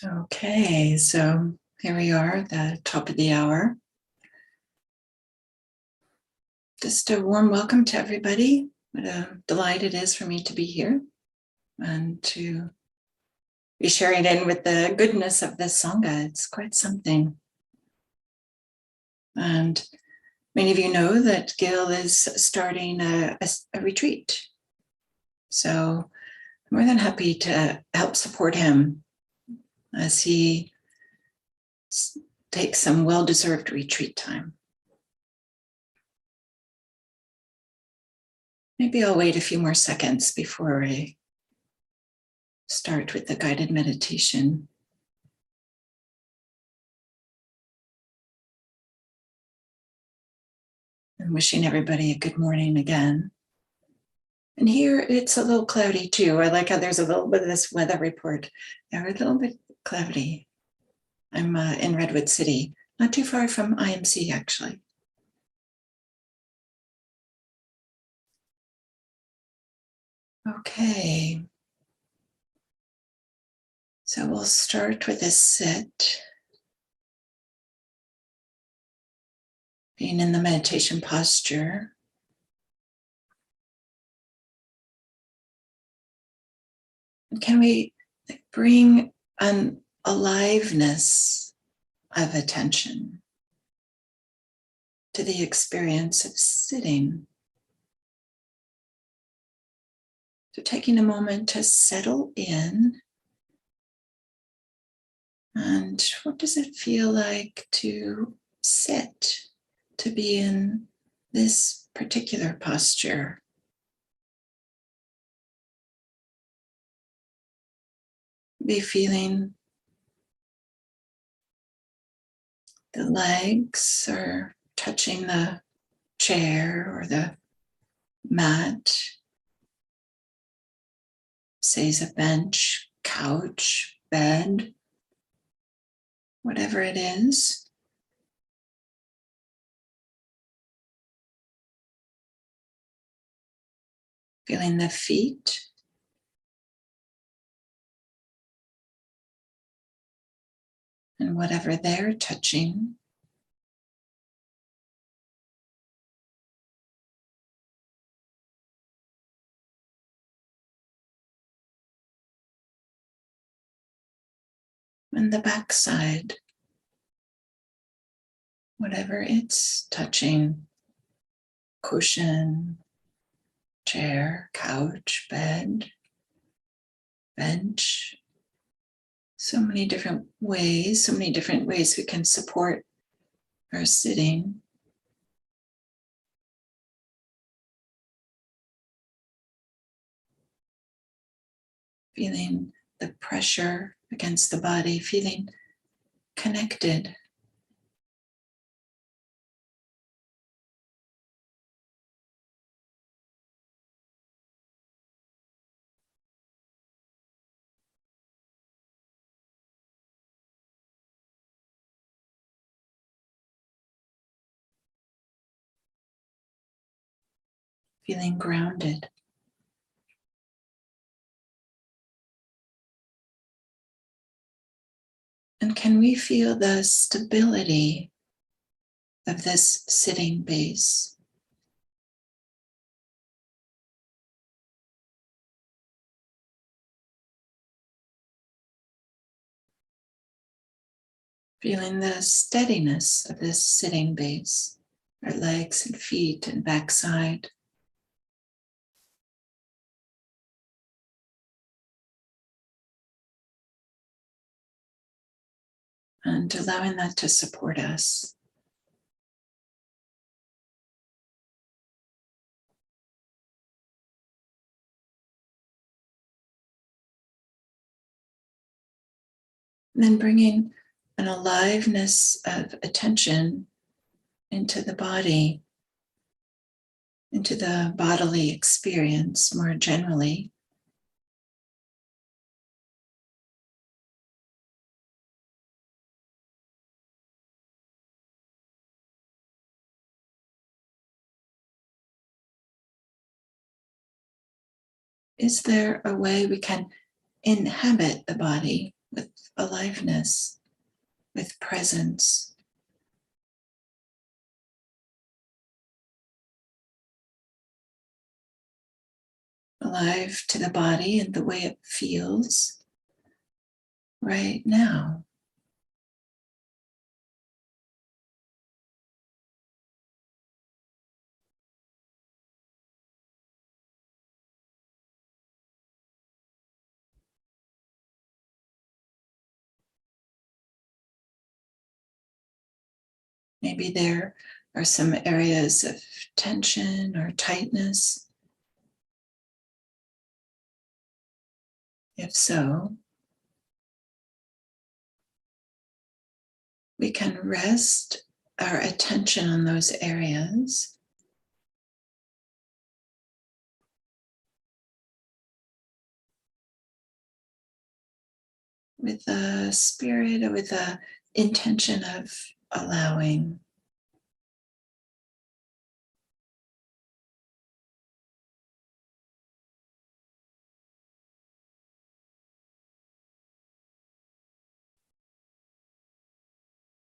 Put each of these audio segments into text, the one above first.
Okay, so here we are at the top of the hour. Just a warm welcome to everybody. What a delight it is for me to be here and to be sharing in with the goodness of this Sangha. It's quite something. And many of you know that Gil is starting a retreat. So I'm more than happy to help support him as he takes some well-deserved retreat time. Maybe I'll wait a few more seconds before I start with the guided meditation. I'm wishing everybody a good morning again. And here it's a little cloudy too. I like how there's a little bit of this weather report. They're a little bit cloudy. I'm in Redwood City, not too far from IMC actually. Okay. So we'll start with a sit. Being in the meditation posture. And can we bring an aliveness of attention to the experience of sitting? So taking a moment to settle in. And what does it feel like to sit, to be in this particular posture? Be feeling the legs are touching the chair or the mat, say a bench, couch, bed, whatever it is. Feeling the feet. And whatever they're touching. And the backside, whatever it's touching, cushion, chair, couch, bed, bench. So many different ways we can support our sitting. Feeling the pressure against the body, feeling connected. Feeling grounded. And can we feel the stability of this sitting base? Feeling the steadiness of this sitting base, our legs and feet and backside. And allowing that to support us. And then bringing an aliveness of attention into the body, into the bodily experience more generally. Is there a way we can inhabit the body with aliveness, with presence. Alive to the body and the way it feels right now. Maybe there are some areas of tension or tightness. If so, we can rest our attention on those areas with a spirit or with a intention of allowing.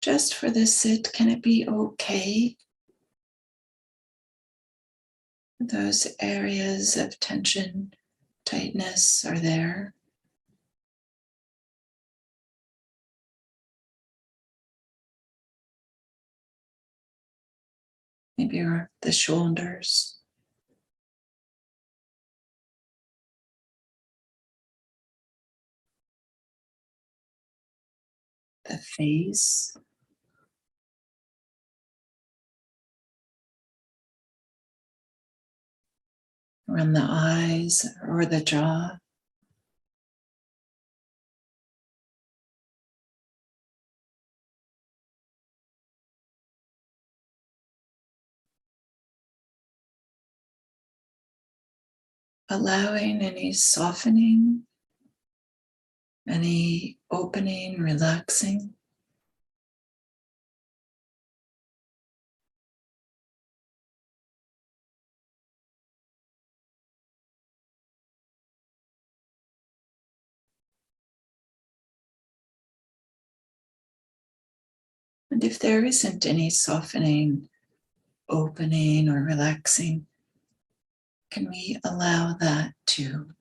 Just for the sit, can it be okay? Those areas of tension, tightness are there. Maybe the shoulders, the face, around the eyes or the jaw. Allowing any softening, any opening, relaxing. And if there isn't any softening, opening, or relaxing, can we allow that too?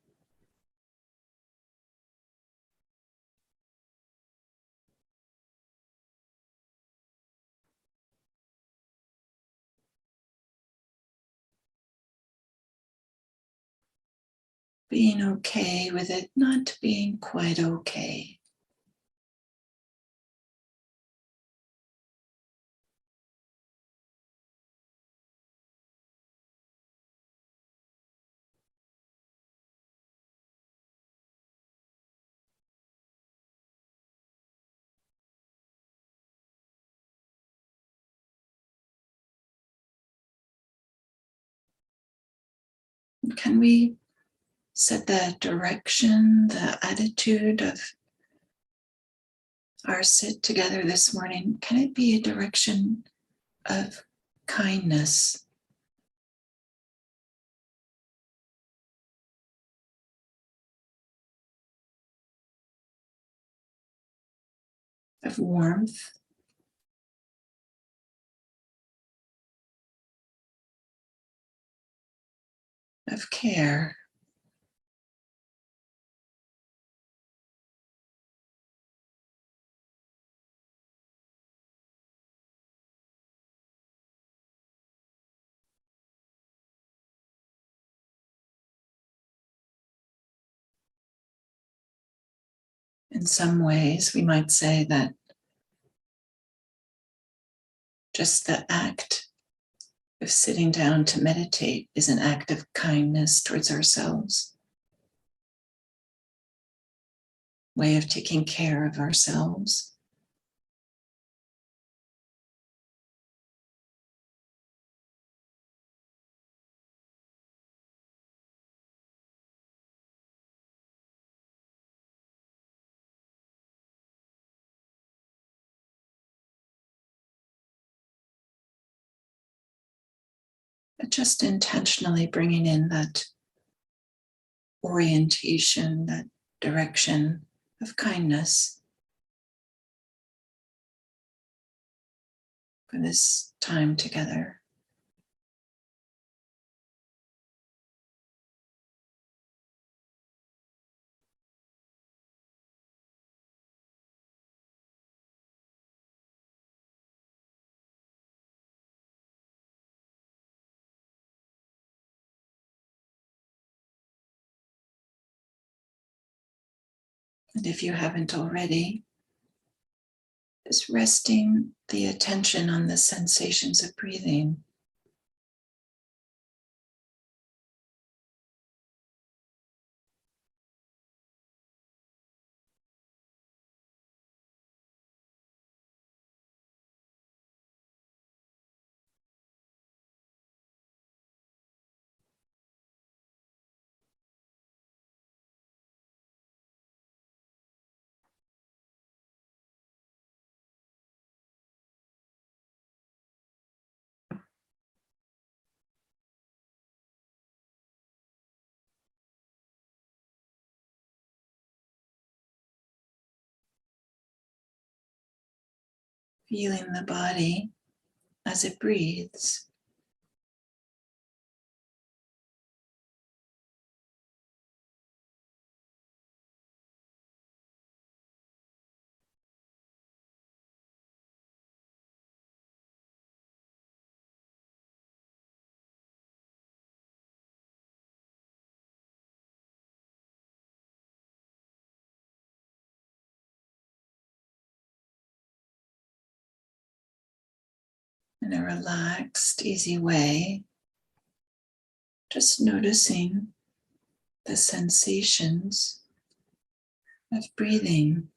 Being okay with it not being quite okay. Can we set the direction, the attitude of our sit together this morning? Can it be a direction of kindness, of warmth, of care? In some ways, we might say that just the act of sitting down to meditate is an act of kindness towards ourselves, way of taking care of ourselves. But just intentionally bringing in that orientation, that direction of kindness. for this time together. And if you haven't already, just resting the attention on the sensations of breathing. Feeling the body as it breathes. In a relaxed, easy way, just noticing the sensations of breathing.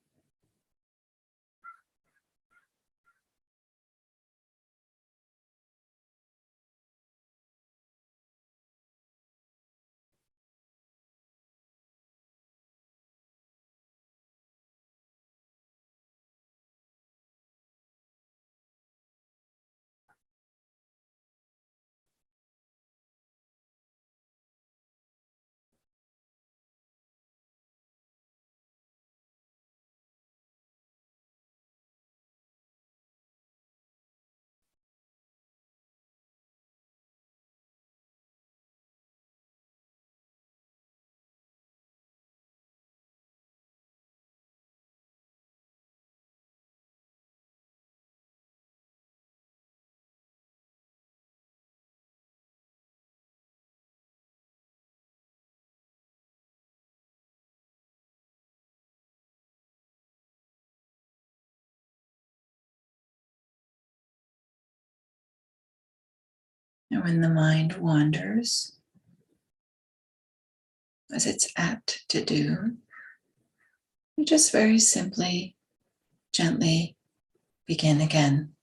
And when the mind wanders, as it's apt to do, you just very simply, gently begin again.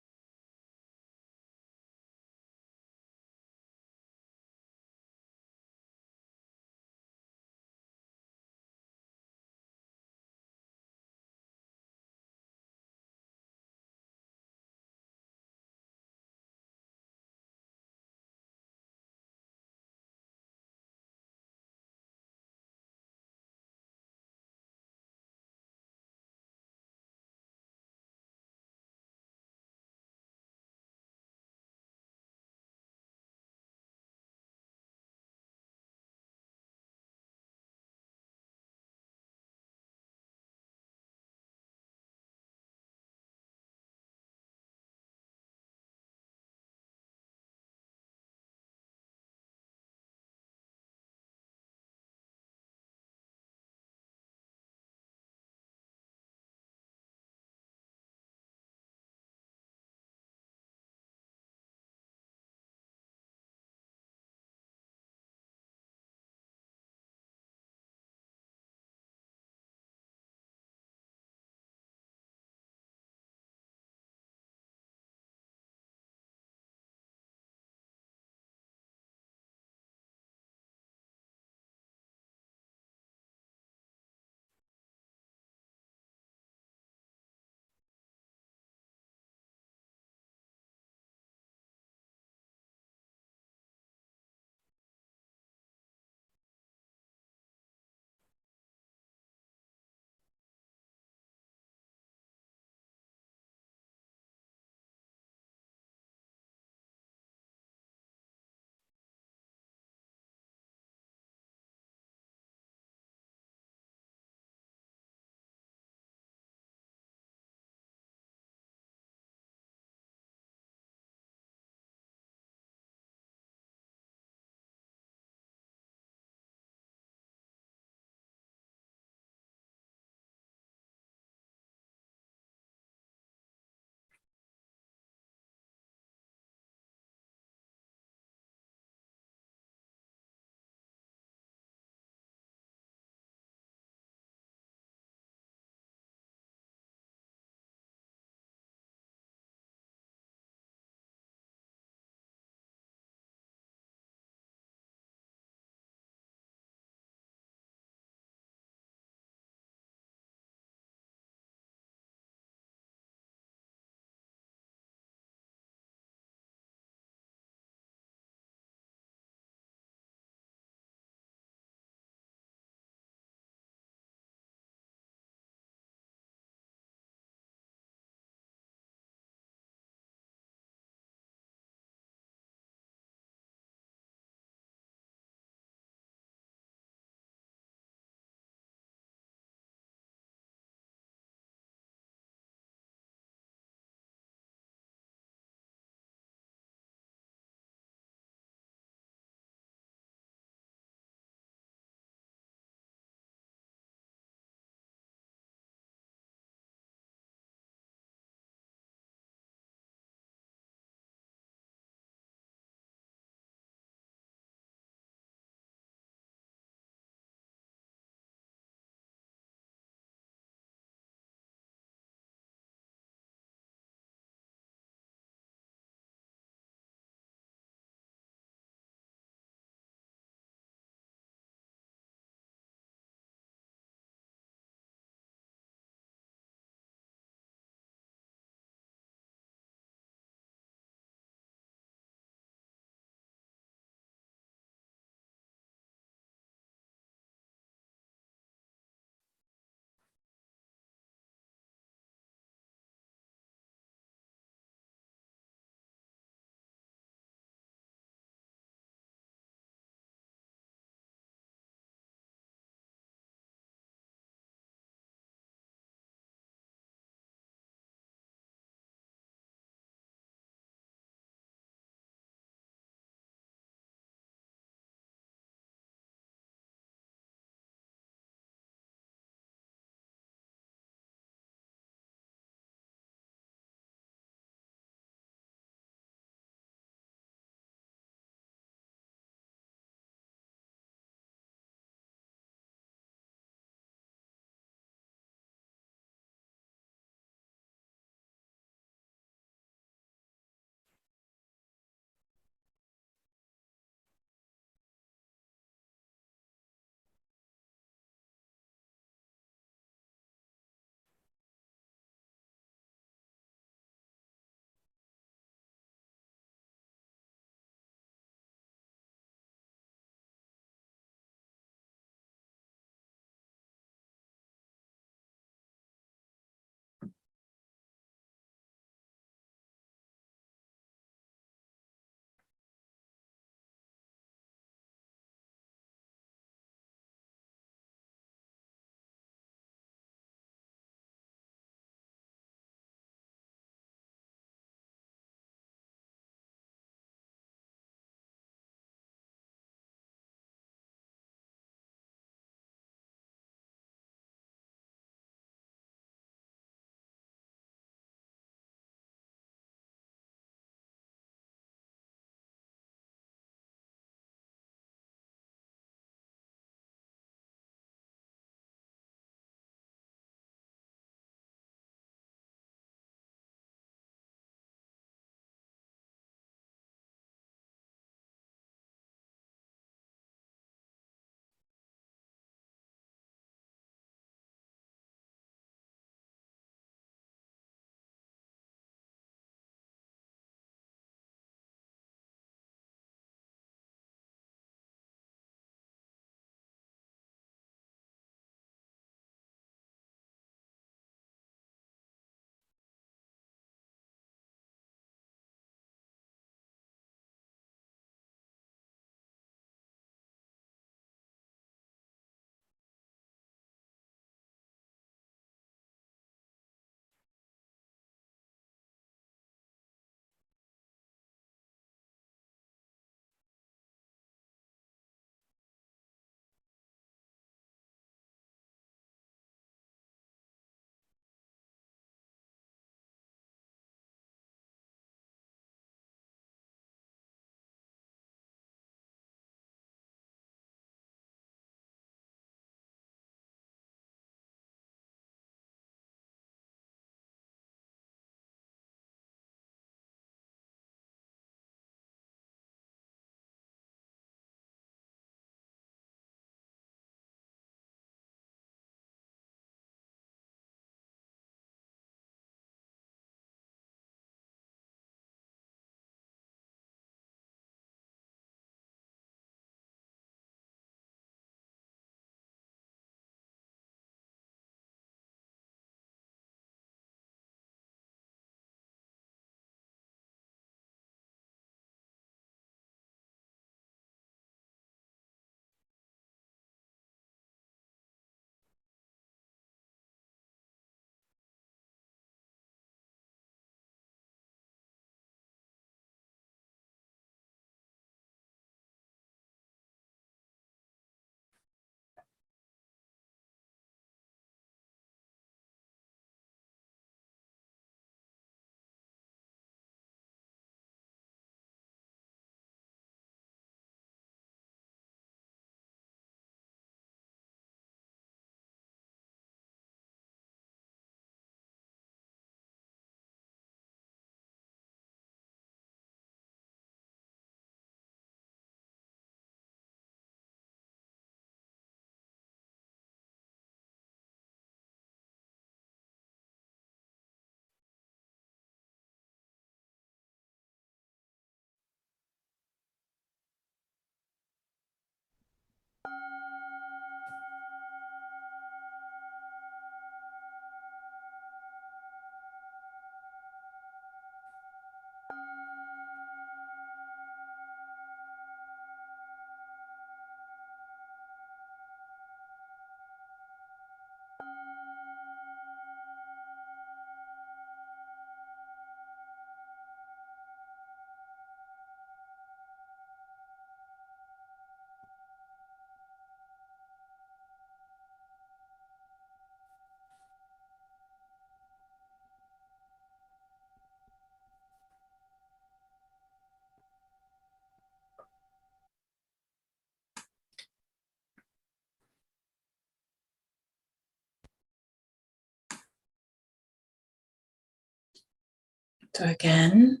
So again,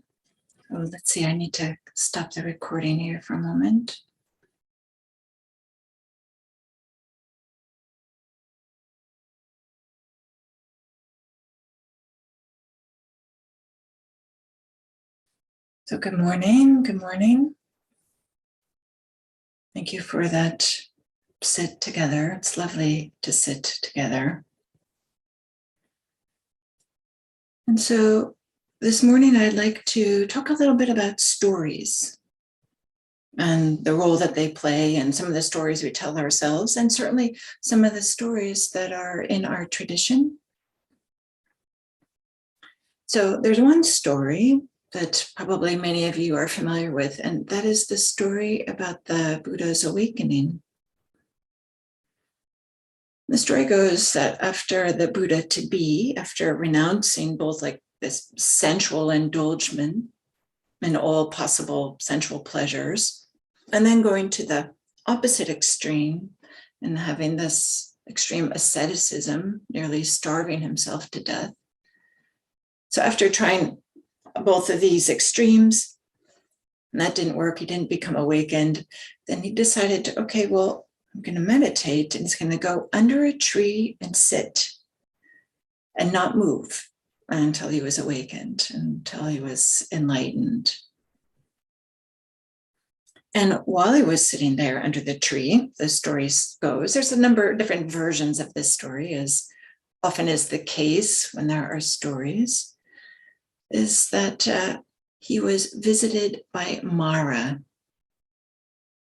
let's see, I need to stop the recording here for a moment. So good morning, good morning. Thank you for that sit together. It's lovely to sit together. And so this morning I'd like to talk a little bit about stories and the role that they play and some of the stories we tell ourselves, and certainly some of the stories that are in our tradition. So there's one story that probably many of you are familiar with, and that is the story about the Buddha's awakening. The story goes that after the Buddha to be, after renouncing both like this sensual indulgence and all possible sensual pleasures, and then going to the opposite extreme and having this extreme asceticism, nearly starving himself to death. So after trying both of these extremes, and that didn't work, he didn't become awakened, then he decided to, okay, well, I'm going to meditate, and he's going to go under a tree and sit and not move until he was awakened, until he was enlightened. And while he was sitting there under the tree, the story goes, there's a number of different versions of this story, as often is the case when there are stories, is that he was visited by Mara.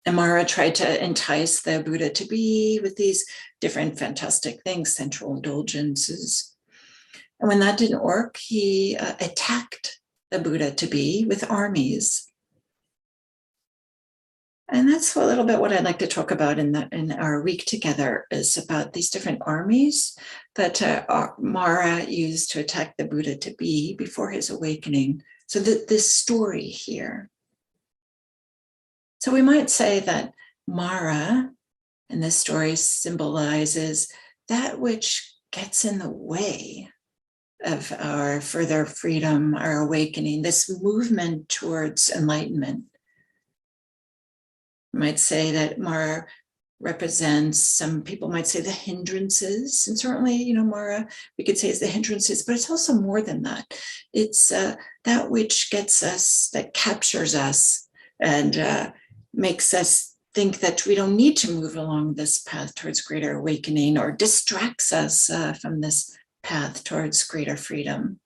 And Mara tried to entice the Buddha to be with these different fantastic things, sensual indulgences. And when that didn't work, he attacked the Buddha to be with armies. And that's a little bit what I'd like to talk about in our week together, is about these different armies that Mara used to attack the Buddha to be before his awakening. So this story here. So we might say that Mara in this story symbolizes that which gets in the way of our further freedom, our awakening, this movement towards enlightenment. You might say that Mara represents, some people might say, the hindrances, and certainly, Mara, we could say is the hindrances, but it's also more than that. It's that which gets us, that captures us, and makes us think that we don't need to move along this path towards greater awakening, or distracts us from this path towards greater freedom.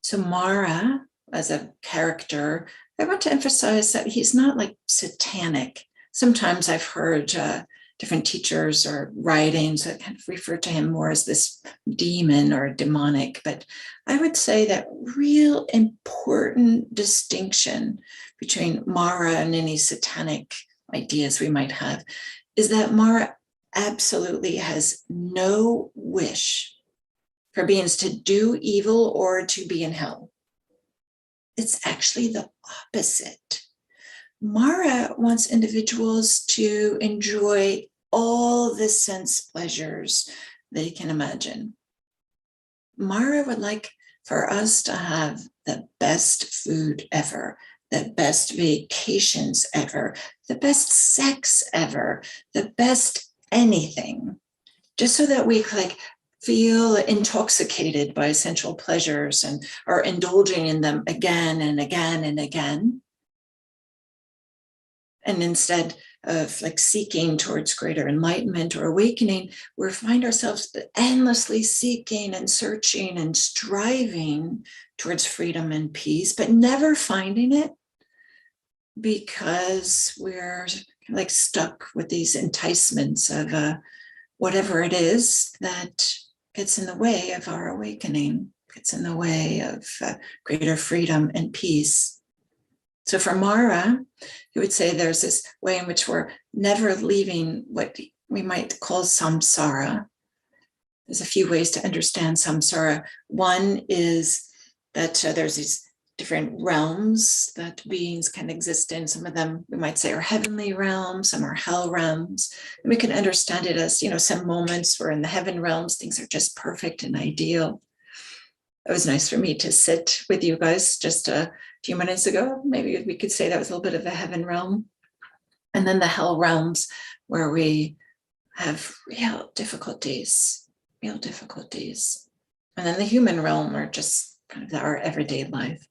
So Mara, as a character, I want to emphasize that he's not like satanic. Sometimes I've heard different teachers or writings that kind of refer to him more as this demon or demonic, but I would say that real important distinction between Mara and any satanic ideas we might have is that Mara absolutely has no wish for beings to do evil or to be in hell. It's actually the opposite. Mara wants individuals to enjoy all the sense pleasures they can imagine. Mara would like for us to have the best food ever, the best vacations ever, the best sex ever, the best anything, just so that we feel intoxicated by sensual pleasures and are indulging in them again and again and again. And instead of seeking towards greater enlightenment or awakening, we find ourselves endlessly seeking and searching and striving towards freedom and peace, but never finding it because we're stuck with these enticements of whatever it is that gets in the way of our awakening, gets in the way of greater freedom and peace. So for Mara, you would say there's this way in which we're never leaving what we might call samsara. There's a few ways to understand samsara. One is that there's these different realms that beings can exist in. Some of them we might say are heavenly realms, some are hell realms. And we can understand it as, some moments where in the heaven realms, things are just perfect and ideal. it was nice for me to sit with you guys just a few minutes ago. Maybe we could say that was a little bit of the heaven realm. And then the hell realms where we have real difficulties. And then the human realm are just kind of our everyday life.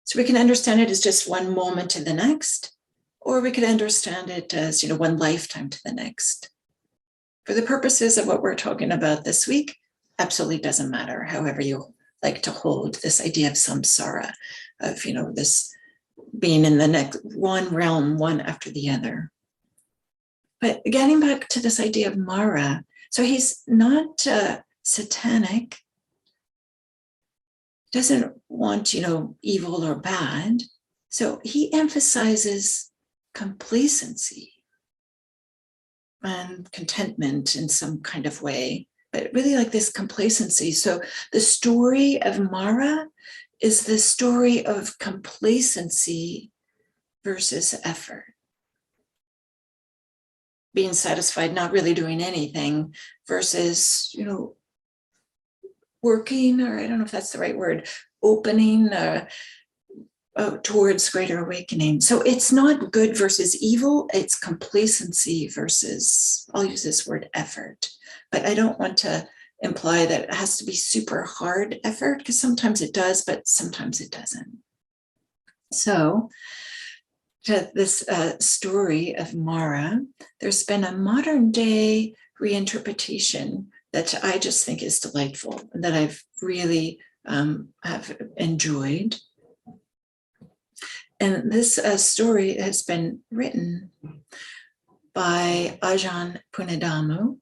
So we can understand it as just one moment to the next, or we could understand it as, one lifetime to the next. For the purposes of what we're talking about this week, absolutely doesn't matter, however you like to hold this idea of samsara, of, this being in the next one realm, one after the other. But getting back to this idea of Mara, so he's not satanic, doesn't want, evil or bad. So he emphasizes complacency and contentment in some kind of way, but really like this complacency. So the story of Mara is the story of complacency versus effort. Being satisfied, not really doing anything, versus, working, or I don't know if that's the right word, opening towards greater awakening. So it's not good versus evil, it's complacency versus, I'll use this word, effort. But I don't want to imply that it has to be super hard effort, because sometimes it does, but sometimes it doesn't. So to this story of Mara, there's been a modern day reinterpretation that I just think is delightful, that I've really have enjoyed. And this story has been written by Ajahn Punadamo,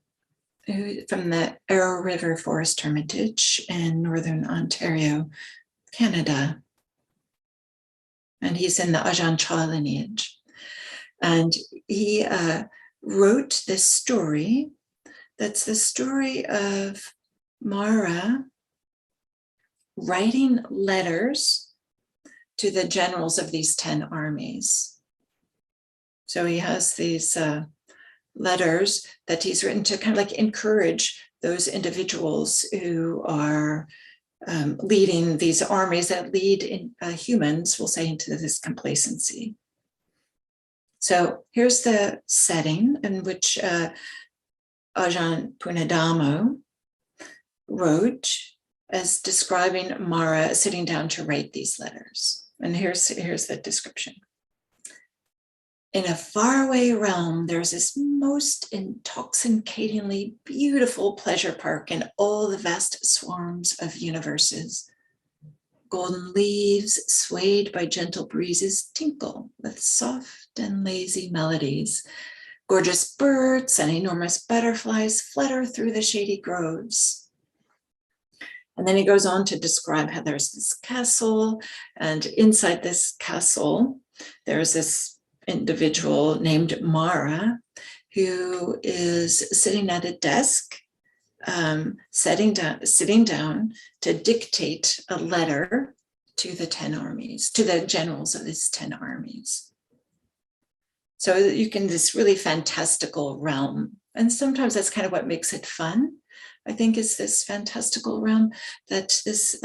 from the Arrow River Forest Hermitage in Northern Ontario, Canada. And he's in the Ajahn Chah lineage. And he wrote this story that's the story of Mara writing letters to the generals of these 10 armies. So he has these letters that he's written to kind of like encourage those individuals who are leading these armies that lead in, humans, we'll say, into this complacency. So here's the setting in which Ajahn Punadamo wrote as describing Mara sitting down to write these letters. And here's the description. In a faraway realm, there's this most intoxicatingly beautiful pleasure park in all the vast swarms of universes. Golden leaves, swayed by gentle breezes, tinkle with soft and lazy melodies. Gorgeous birds and enormous butterflies flutter through the shady groves. And then he goes on to describe how there's this castle, and inside this castle, there's this individual named Mara, who is sitting at a desk, sitting down to dictate a letter to the 10 armies, to the generals of these 10 armies. So you can, this really fantastical realm. And sometimes that's kind of what makes it fun, I think, is this fantastical realm, that this,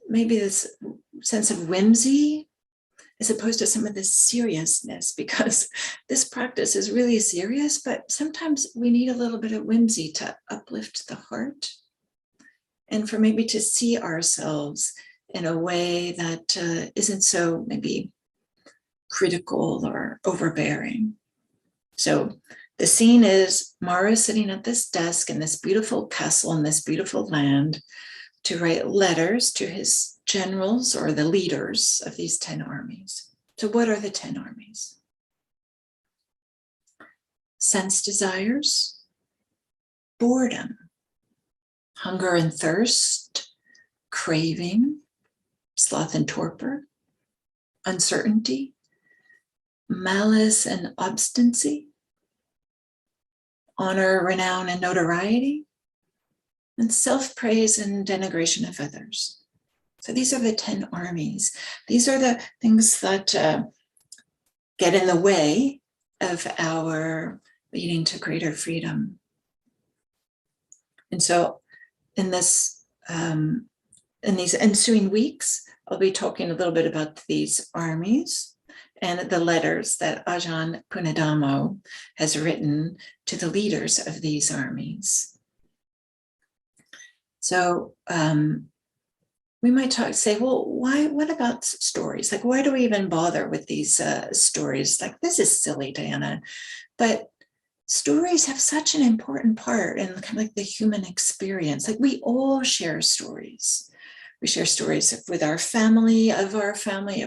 maybe this sense of whimsy, as opposed to some of this seriousness, because this practice is really serious, but sometimes we need a little bit of whimsy to uplift the heart, and for maybe to see ourselves in a way that isn't so maybe critical or overbearing. So the scene is Mara sitting at this desk in this beautiful castle in this beautiful land to write letters to his generals, or the leaders of these 10 armies. So what are the 10 armies? Sense desires, boredom, hunger and thirst, craving, sloth and torpor, uncertainty, malice and obstinacy, honor, renown, and notoriety, and self-praise and denigration of others. So these are the 10 armies. These are the things that get in the way of our leading to greater freedom. And so in this in these ensuing weeks, I'll be talking a little bit about these armies and the letters that Ajahn Punadamo has written to the leaders of these armies. So we might say, well, what about stories? Like, why do we even bother with these stories? Like, this is silly, Diana. But stories have such an important part in kind of like the human experience. Like, we all share stories. We share stories with our family, of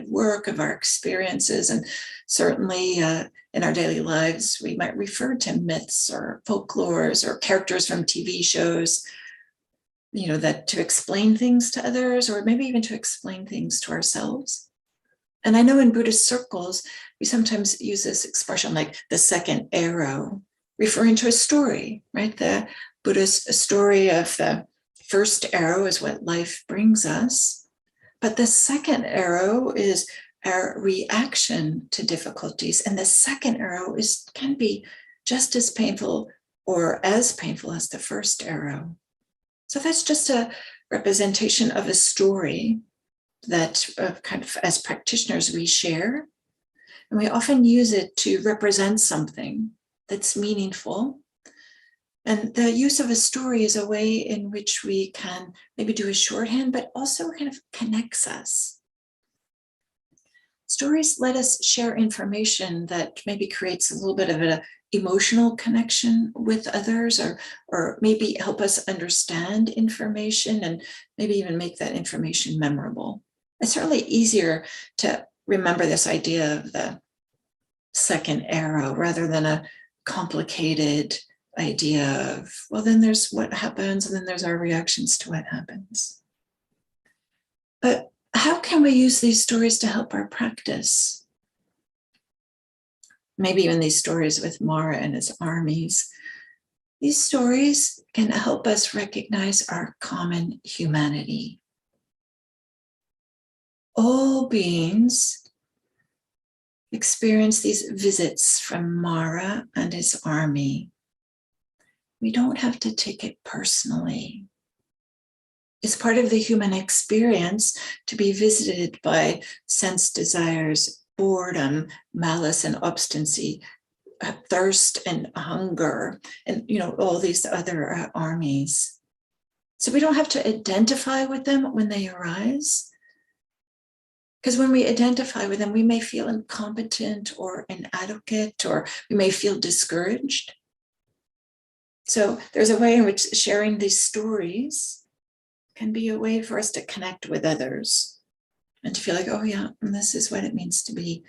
work, of our experiences, and certainly in our daily lives, we might refer to myths or folklores or characters from TV shows, that to explain things to others, or maybe even to explain things to ourselves. And I know in Buddhist circles, we sometimes use this expression like the second arrow, referring to a story, right? The Buddhist story of the first arrow is what life brings us, but the second arrow is our reaction to difficulties. And the second arrow can be just as painful or as painful as the first arrow. So that's just a representation of a story that kind of as practitioners we share. And we often use it to represent something that's meaningful. And the use of a story is a way in which we can maybe do a shorthand, but also kind of connects us. Stories let us share information that maybe creates a little bit of an emotional connection with others, or maybe help us understand information and maybe even make that information memorable. It's certainly easier to remember this idea of the second arrow rather than a complicated idea of, well, then there's what happens and then there's our reactions to what happens. But how can we use these stories to help our practice? Maybe even these stories with Mara and his armies. These stories can help us recognize our common humanity. All beings experience these visits from Mara and his army. We don't have to take it personally. It's part of the human experience to be visited by sense desires, boredom, malice and obstinacy, thirst and hunger, and all these other armies. So we don't have to identify with them when they arise. Because when we identify with them, we may feel incompetent or inadequate, or we may feel discouraged. So there's a way in which sharing these stories can be a way for us to connect with others and to feel like, oh yeah, this is what it means to be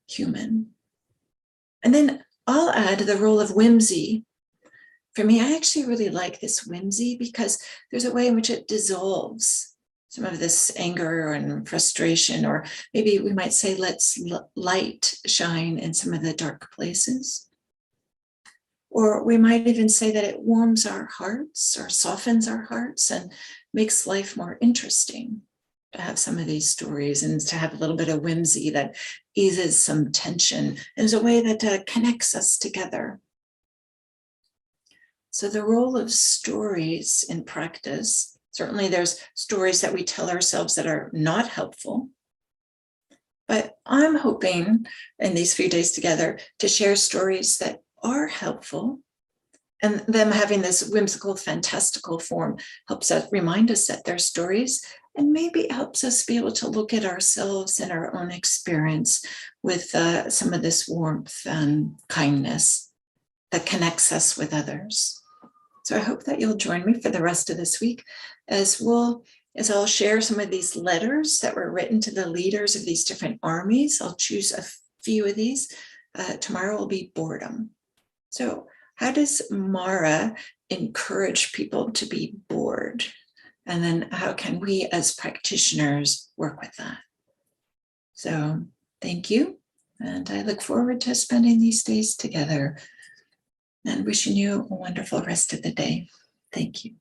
human. And then I'll add the role of whimsy. For me, I actually really like this whimsy because there's a way in which it dissolves some of this anger and frustration, or maybe we might say, let's light shine in some of the dark places. Or we might even say that it warms our hearts or softens our hearts and makes life more interesting to have some of these stories and to have a little bit of whimsy that eases some tension. There's a way that connects us together. So the role of stories in practice, certainly there's stories that we tell ourselves that are not helpful. But I'm hoping in these few days together to share stories that are helpful, and them having this whimsical, fantastical form helps us remind us that they're stories, and maybe it helps us be able to look at ourselves and our own experience with some of this warmth and kindness that connects us with others. So I hope that you'll join me for the rest of this week as I'll share some of these letters that were written to the leaders of these different armies. I'll choose a few of these. Tomorrow will be boredom. So how does Mara encourage people to be bored? And then how can we as practitioners work with that? So thank you. And I look forward to spending these days together and wishing you a wonderful rest of the day. Thank you.